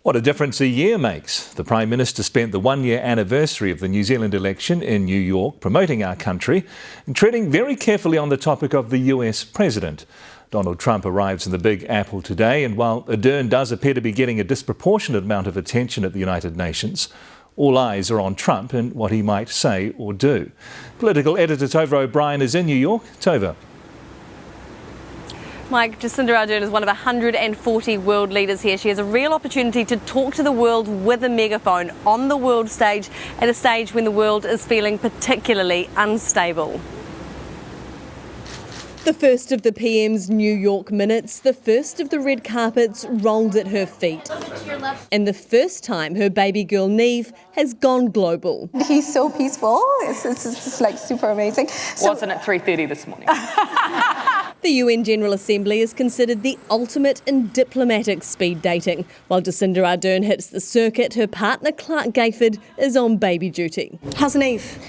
What a difference a year makes. The Prime Minister spent the one-year anniversary of the New Zealand election in New York promoting our country and treading very carefully on the topic of the US President. Donald Trump arrives in the Big Apple today, and while Ardern does appear to be getting a disproportionate amount of attention at the United Nations, all eyes are on Trump and what he might say or do. Political editor Tova O'Brien is in New York. Tova. Mike, Jacinda Ardern is one of 140 world leaders here. She has a real opportunity to talk to the world with a megaphone on the world stage at a stage when the world is feeling particularly unstable. The first of the PM's New York minutes, the first of the red carpets rolled at her feet. And the first time her baby girl Neve has gone global. He's so peaceful. It's just like super amazing. Wasn't at 3:30 this morning. The UN General Assembly is considered the ultimate in diplomatic speed dating. While Jacinda Ardern hits the circuit, her partner Clark Gayford is on baby duty. How's Neve?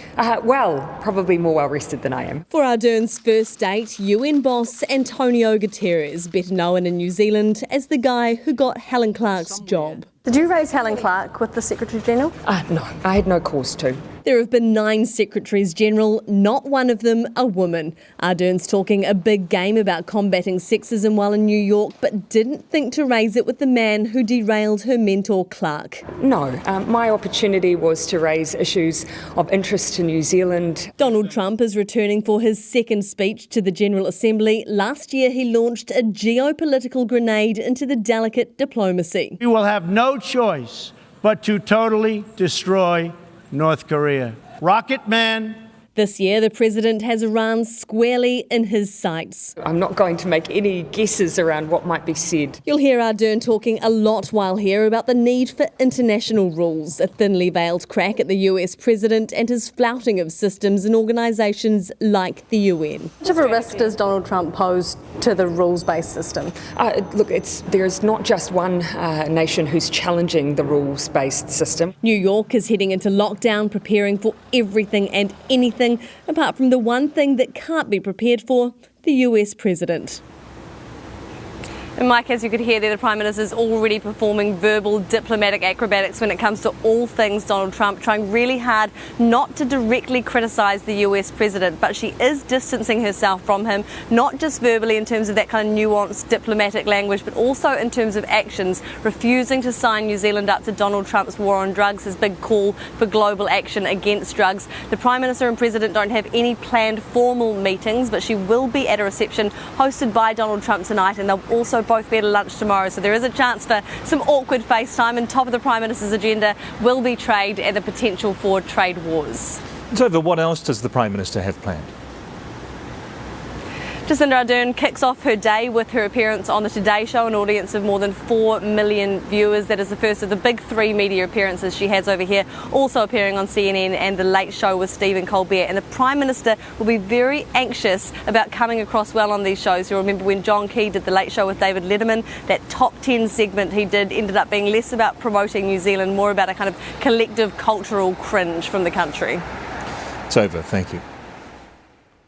Well, probably more well rested than I am. For Ardern's first date, UN boss Antonio Guterres, better known in New Zealand as the guy who got Helen Clark's job. Did you raise Helen Clark with the Secretary General? No, I had no cause to. There have been 9 Secretaries General, not one of them a woman. Ardern's talking a big game about combating sexism while in New York, but didn't think to raise it with the man who derailed her mentor Clark. No, my opportunity was to raise issues of interest to New Zealand. Donald Trump is returning for his second speech to the General Assembly. Last year he launched a geopolitical grenade into the delicate diplomacy. We will have no choice but to totally destroy North Korea. Rocket Man. This year, the president has Iran squarely in his sights. I'm not going to make any guesses around what might be said. You'll hear Ardern talking a lot while here about the need for international rules, a thinly veiled crack at the US president and his flouting of systems in organisations like the UN. How much of a risk does Donald Trump pose to the rules-based system? Look, there's not just one nation who's challenging the rules-based system. New York is heading into lockdown, preparing for everything and anything, apart from the one thing that can't be prepared for, the US president. And Mike, as you could hear there, the Prime Minister is already performing verbal diplomatic acrobatics when it comes to all things Donald Trump, trying really hard not to directly criticise the US President, but she is distancing herself from him, not just verbally in terms of that kind of nuanced diplomatic language, but also in terms of actions, refusing to sign New Zealand up to Donald Trump's war on drugs, his big call for global action against drugs. The Prime Minister and President don't have any planned formal meetings, but she will be at a reception hosted by Donald Trump tonight, and they'll also both be at a lunch tomorrow, so there is a chance for some awkward FaceTime, and top of the Prime Minister's agenda will be trade and the potential for trade wars. Tova, what else does the Prime Minister have planned? Jacinda Ardern kicks off her day with her appearance on the Today Show, an audience of more than 4 million viewers. That is the first of the big 3 media appearances she has over here, also appearing on CNN and The Late Show with Stephen Colbert. And the Prime Minister will be very anxious about coming across well on these shows. You'll remember when John Key did The Late Show with David Letterman, that top 10 segment he did ended up being less about promoting New Zealand, more about a kind of collective cultural cringe from the country. Tova, thank you.